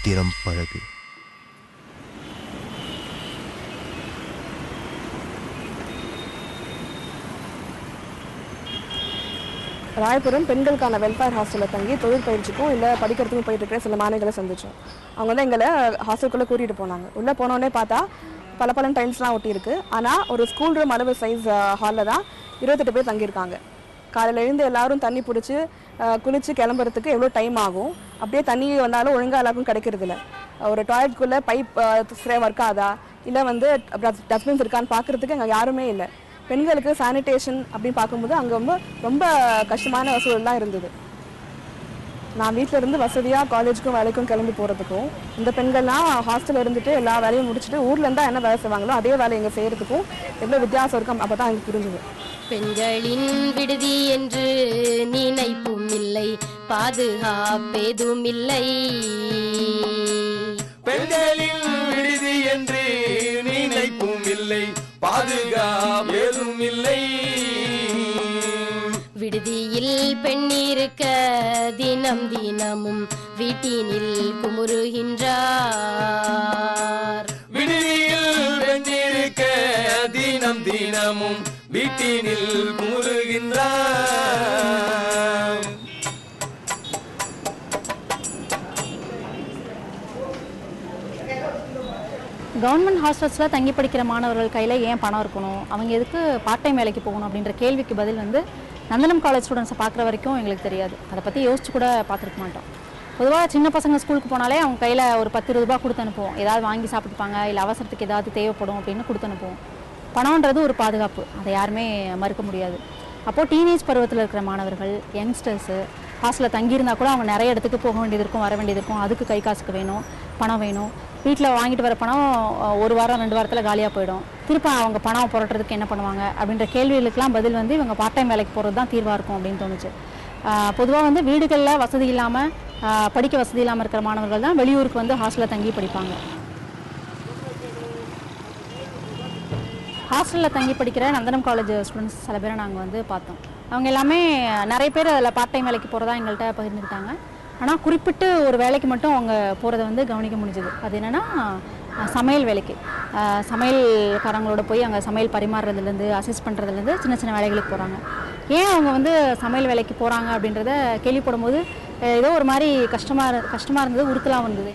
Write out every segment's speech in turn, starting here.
தினம் பழகு. ராயபுரம் பெண்களுக்கான வெல்ஃபேர் ஹாஸ்டலில் தங்கி தொழில் பயிற்சிக்கும் இல்லை படிக்கிறதுக்கும் போயிட்டு இருக்கிற சில மாணவிகளை சந்தித்தோம். அவங்க வந்து எங்களை ஹாஸ்டலுக்குள்ளே கூட்டிகிட்டு போனாங்க. உள்ளே போனோடனே பார்த்தா பல டைம்ஸ்லாம் ஒட்டியிருக்கு. ஆனால் ஒரு ஸ்கூல் ரூம் அளவு சைஸ் ஹாலில் தான் 28 பேர் தங்கியிருக்காங்க. காலையில் எழுந்து எல்லோரும் தண்ணி பிடிச்சி குளித்து கிளம்புறதுக்கு எவ்வளோ டைம் ஆகும். அப்படியே தண்ணி வந்தாலும் ஒழுங்காக எல்லாருக்கும் கிடைக்கிறதில்ல. ஒரு டாய்லெட்குள்ளே பைப் ஒர்க் ஆகுதா இல்லை வந்து டஸ்ட்பின்ஸ் இருக்கான்னு பார்க்குறதுக்கு அங்கே யாருமே இல்லை. பெண்களுக்கு சானிடேஷன் அப்படின்னு பார்க்கும்போது அங்கே ரொம்ப கஷ்டமான சூழல்லாம் இருந்தது. நான் வீட்டில் இருந்து வசதியாக காலேஜுக்கும் வேலைக்கும் கிளம்பி போகிறதுக்கும், இந்த பெண்கள்லாம் ஹாஸ்டலில் இருந்துட்டு எல்லா வேலையும் முடிச்சுட்டு ஊரில் இருந்தால் என்ன வேலை செய்வாங்களோ அதே வேலை இங்கே செய்கிறதுக்கும் எவ்வளோ வித்தியாசம் இருக்கும் அப்போ தான் எனக்கு புரிஞ்சுது. பெண்களின் விடுதி என்று நினைப்பும் இல்லை, பாதுகாப்பேதும் இல்லை. பெண்களின் விடுதி என்று நினைப்பும் இல்லை, பாதுகாப்பேதும் இல்லை. விடுதியில் பெண்ணிருக்க தினம் தினமும் வீட்டினில் குமுறுகின்றார். விடுதியில் பெண்ணிருக்க தினம் தினமும் வீட்டினில் குமுறுகின்றார். கவர்மெண்ட் ஹாஸ்டல்ஸில் தங்கி படிக்கிற மாணவர்கள் கையில் ஏன் பணம் இருக்கணும், அவங்க எதுக்கு பார்ட் டைம் வேலைக்கு போகணும் அப்படின்ற கேள்விக்கு பதில் வந்து நந்தனம் காலேஜ் ஸ்டூடெண்ட்ஸை பார்க்குற வரைக்கும் எங்களுக்கு தெரியாது. அதை பற்றி யோசிச்சு கூட பார்த்துருக்க மாட்டோம். பொதுவாக சின்ன பசங்க ஸ்கூலுக்கு போனாலே அவங்க கையில் ஒரு 10-20 ரூபா கொடுத்து அனுப்புவோம். ஏதாவது வாங்கி சாப்பிட்டுப்பாங்க, இல்லை அவசரத்துக்கு ஏதாவது தேவைப்படும் அப்படின்னு கொடுத்து அனுப்புவோம். பணம்ன்றது ஒரு பாதுகாப்பு, அதை யாருமே மறுக்க முடியாது. அப்போது டீனேஜ் பருவத்தில் இருக்கிற மாணவர்கள், யங்ஸ்டர்ஸு ஹாஸ்டலில் தங்கியிருந்தால் கூட அவங்க நிறைய இடத்துக்கு போக வேண்டியது இருக்கும், வர வேண்டியது இருக்கும். அதுக்கு கை காசுக்கு வேணும், பணம் வேணும். வீட்டில் வாங்கிட்டு வர பணம் 1 வாரம் 2 வாரத்தில் காலியாக போயிடும். திருப்ப அவங்க பணம் புரட்டுறதுக்கு என்ன பண்ணுவாங்க அப்படின்ற கேள்விகளுக்கெல்லாம் பதில் வந்து இவங்க பார்ட் டைம் வேலைக்கு போகிறது தான் தீர்வாக இருக்கும் அப்படின்னு தோணுச்சு. பொதுவாக வந்து வீடுகளில் வசதி இல்லாமல், படிக்க வசதி இல்லாமல் இருக்கிற மாணவர்கள் தான் வெளியூருக்கு வந்து ஹாஸ்டலில் தங்கி படிப்பாங்க. ஹாஸ்டலில் தங்கி படிக்கிற நந்தனம் காலேஜ் ஸ்டூடெண்ட்ஸ் சில பேரை நாங்கள் வந்து பார்த்தோம். அவங்க எல்லாமே நிறைய பேர் அதில் பார்ட் டைம் வேலைக்கு போகிறதா எங்கள்கிட்ட பகிர்ந்துக்கிட்டாங்க. ஆனால் குறிப்பிட்டு ஒரு வேலைக்கு மட்டும் அவங்க போகிறத வந்து கவனிக்க முடிஞ்சுது. அது என்னென்னா சமையல் வேலைக்கு. சமையல்காரங்களோட போய் அங்கே சமையல் பரிமாறுறதுலேருந்து, அசிஸ்ட் பண்ணுறதுலேருந்து சின்ன சின்ன வேலைகளுக்கு போகிறாங்க. ஏன் அவங்க வந்து சமையல் வேலைக்கு போகிறாங்க அப்படின்றத கேள்விப்படும்போது ஏதோ ஒரு மாதிரி கஷ்டமாக இருந்தது, உறுத்தலாக இருந்தது.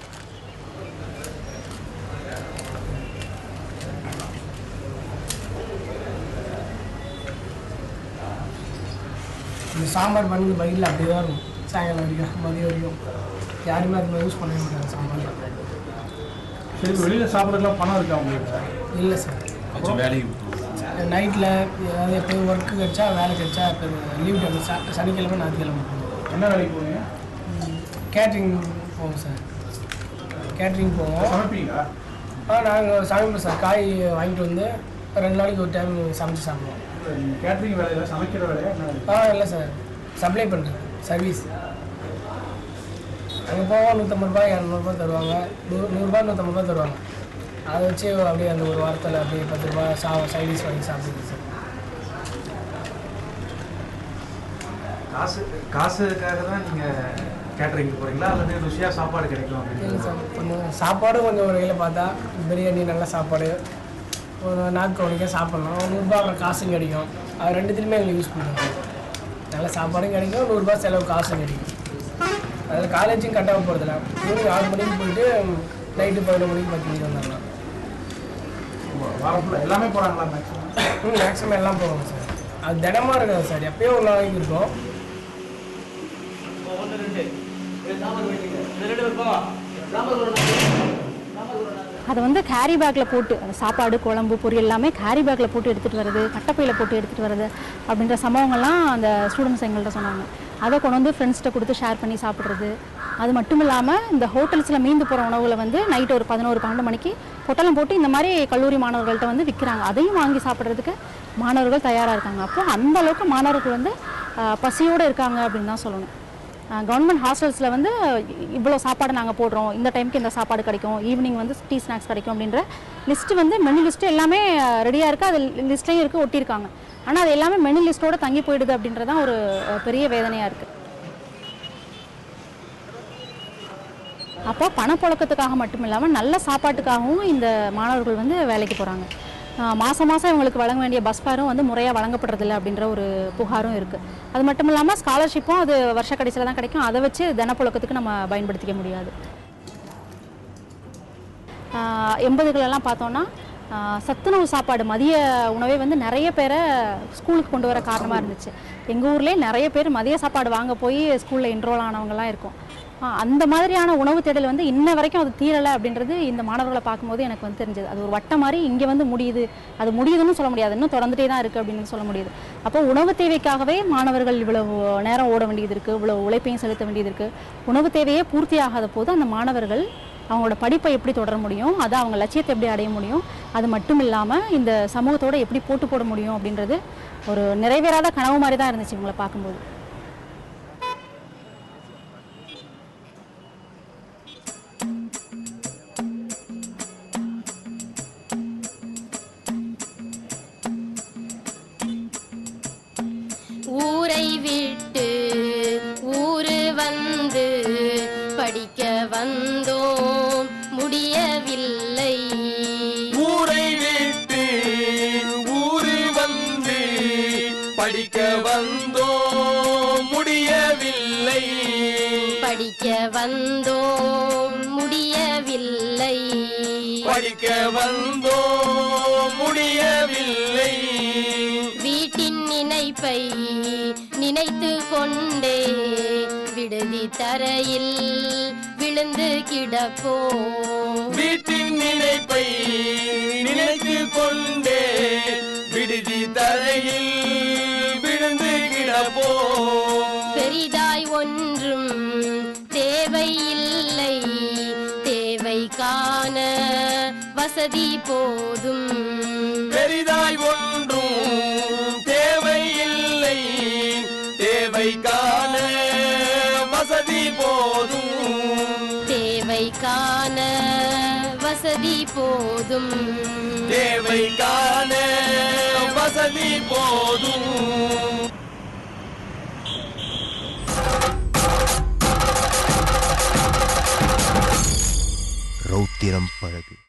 சாம்பார் பண்ணி பைக்கில் அப்படியே தான் இருக்கும். சாயங்காலம் வரைக்கும் மதியம் வரைக்கும் யாருமே அது மாதிரி யூஸ் பண்ணவே மாட்டாங்க சாம்பார். சரி, இப்போ வெளியில் சாப்பிட்றதுலாம் பணம் இருக்கா உங்களுக்கு? இல்லை சார், வேலைக்கு நைட்டில் ஏதாவது எப்போயும் ஒர்க்கு கிடச்சா, வேலை கிடச்சா, இப்போ லீவ் டைம் சனிக்கிழமை ஞாயிற்றுக்கிழமை போவோம். என்ன வேலைக்கு போவீங்க? கேட்ரிங் போவோம் சார். கேட்ரிங் போவோம். சமைப்பீங்களா? நாங்கள் சமைப்போம் சார். காய் வாங்கிட்டு வந்து 2 நாளைக்கு ஒரு டைம் சமைச்சு சாப்பிடுவோம். கேட்ரிங் வேலையில் சமைக்கிற வேலையா என்ன? இல்லை சார், சப்ளை பண்ணுறது சர்வீஸ். அங்கே போவோம், 150 ரூபாய் 200 ரூபா தருவாங்க, 100 ரூபா 150 ரூபா தருவாங்க. அதை வச்சு அப்படியே அந்த ஒரு வாரத்தில் அப்படியே 10 ரூபா சைடிஷ் வாங்கி சாப்பிடுது சார். காசுக்காக தான் நீங்கள் கேட்ரிங் போகிறீங்களா, அல்லது ருசியாக சாப்பாடு கிடைக்கும் அப்படின்னு? இல்லை சார், கொஞ்சம் சாப்பாடும் கொஞ்சம் ஒரு வகையில் பார்த்தா பிரியாணி நல்ல சாப்பாடு, ஒரு நாக்கு உனக்கே சாப்பிட்லாம், 100 ரூபா அப்புறம் காசும் கிடைக்கும். அது ரெண்டுத்துலையுமே எங்களுக்கு யூஸ் பண்ணுவோம். நல்ல சாப்பாடும் கிடைக்கும், 100 ரூபா செலவு காசும் கிடைக்கும். அதில் காலேஜும் கட்டாக போகிறதில்ல. ஈவினிங் 6 மணிக்கு போயிட்டு நைட்டு 11 மணிக்கு 10 மணிக்கு வந்துடலாம். வாரம் ஃபுல்லாக எல்லாமே போகிறாங்களா? மேக்ஸிமம் எல்லாம் போவாங்க சார். அது தினமாக இருக்காது சார், எப்பயும் ஒரு நாளைக்கு இருக்கும். அதை வந்து கேரி பேக்கில் போட்டு, அந்த சாப்பாடு குழம்பு பொரியல் எல்லாமே கேரி பேக்கில் போட்டு எடுத்துகிட்டு வர்றது, கட்டப்பையில் போட்டு எடுத்துகிட்டு வர்றது அப்படின்ற சம்பவங்கள்லாம் அந்த ஸ்டூடெண்ட்ஸ் எங்கள்கிட்ட சொன்னாங்க. அதை கொண்டு வந்து ஃப்ரெண்ட்ஸ்கிட்ட கொடுத்து ஷேர் பண்ணி சாப்பிட்றது. அது மட்டும் இல்லாமல் இந்த ஹோட்டல்ஸில் மீந்து போகிற உணவுகளை வந்து நைட்டு ஒரு 11-12 மணிக்கு பொட்டலம் போட்டு இந்த மாதிரி கல்லூரி மாணவர்கள்ட்ட வந்து விற்கிறாங்க. அதையும் வாங்கி சாப்பிட்றதுக்கு மாணவர்கள் தயாராக இருக்காங்க. அப்போ அந்த அளவுக்கு மாணவர்கள் வந்து பசியோடு இருக்காங்க அப்படின்னு தான் சொல்லணும். கவர்மெண்ட் ஹாஸ்டல்ஸில் வந்து இவ்வளோ சாப்பாடு நாங்கள் போடுறோம், இந்த டைமுக்கு இந்த சாப்பாடு கிடைக்கும், ஈவினிங் வந்து டீ ஸ்நாக்ஸ் கிடைக்கும் அப்படின்ற லிஸ்ட்டு வந்து மெனு லிஸ்ட்டு எல்லாமே ரெடியாக இருக்குது. அது லிஸ்ட்லையும் இருக்குது, ஒட்டியிருக்காங்க. ஆனால் அது எல்லாமே மெனு லிஸ்ட்டோடு தங்கி போயிடுது அப்படின்றதான் ஒரு பெரிய வேதனையாக இருக்குது. அப்போ பணப்புழக்கத்துக்காக மட்டும் இல்லாமல் நல்ல சாப்பாட்டுக்காகவும் இந்த மாணவர்கள் வந்து வேலைக்கு போகிறாங்க. மாதம் மாதம் இவங்களுக்கு வழங்க வேண்டிய பஸ் ஃபேரும் வந்து முறையாக வழங்கப்படுறதில்ல அப்படின்ற ஒரு புகாரும் இருக்குது. அது மட்டும் இல்லாமல் ஸ்காலர்ஷிப்பும் அது வருஷ கடைசியில் தான் கிடைக்கும். அதை வச்சு தினப்புழக்கத்துக்கு நம்ம பயன்படுத்திக்க முடியாது. 80களெல்லாம் பார்த்தோன்னா சத்துணவு சாப்பாடு மதிய உணவே வந்து நிறைய பேரை ஸ்கூலுக்கு கொண்டு வர காரணமாக இருந்துச்சு. எங்கள் ஊர்லேயே நிறைய பேர் மதிய சாப்பாடு வாங்க போய் ஸ்கூலில் என்ரோல் ஆனவங்கலாம் இருக்கும். அந்த மாதிரியான உணவு தேடல் வந்து இன்ன வரைக்கும் அது தீரலை அப்படின்றது இந்த மாணவர்களை பார்க்கும்போது எனக்கு வந்து தெரிஞ்சது. அது ஒரு வட்டம் மாதிரி இங்கே வந்து முடியுது, அது முடியுதுன்னு சொல்ல முடியாது, இன்னும் தொடர்ந்துட்டே தான் இருக்குது அப்படின்னு சொல்ல முடியுது. அப்போ உணவு தேவைக்காகவே மாணவர்கள் இவ்வளவு நேரம் ஓட வேண்டியது இருக்குது, இவ்வளோ உழைப்பையும் செலுத்த வேண்டியது இருக்குது. உணவு தேவையே பூர்த்தி ஆகாத போது அந்த மாணவர்கள் அவங்களோட படிப்பை எப்படி தொடர முடியும், அதை அவங்க லட்சியத்தை எப்படி அடைய முடியும், அது மட்டும் இல்லாமல் இந்த சமூகத்தோடு எப்படி போட்டு போட முடியும் அப்படின்றது ஒரு நிறைவேறாத கனவு மாதிரி தான் இருந்துச்சு இவங்களை பார்க்கும்போது. ஊரை விட்டு ஊரு வந்து படிக்க வந்தோம், முடியவில்லை. ஊரை விட்டு ஊரு வந்து படிக்க வந்தோம், முடியவில்லை. படிக்க வந்தோம், முடியவில்லை. படிக்க வந்தோம், முடியவில்லை. வீட்டின் நினைப்பை நினைத்து கொண்டே விடுதி தரையில் விழுந்து கிடப்போம். வீட்டின் நினைப்பை நினைத்து கொண்டே விடுதி தரையில் விழுந்து கிடப்போம். பெரிதாய் ஒன்றும் தேவையில்லை, தேவை காண வசதி போதும். பெரிதாய் ஒன்றும் தேவையில்லை, தேவை காண வசதி போதும். தேவை காண வசதி போதும். தேவை காண வசதி போதும். ரௌத்திரம் பழகு.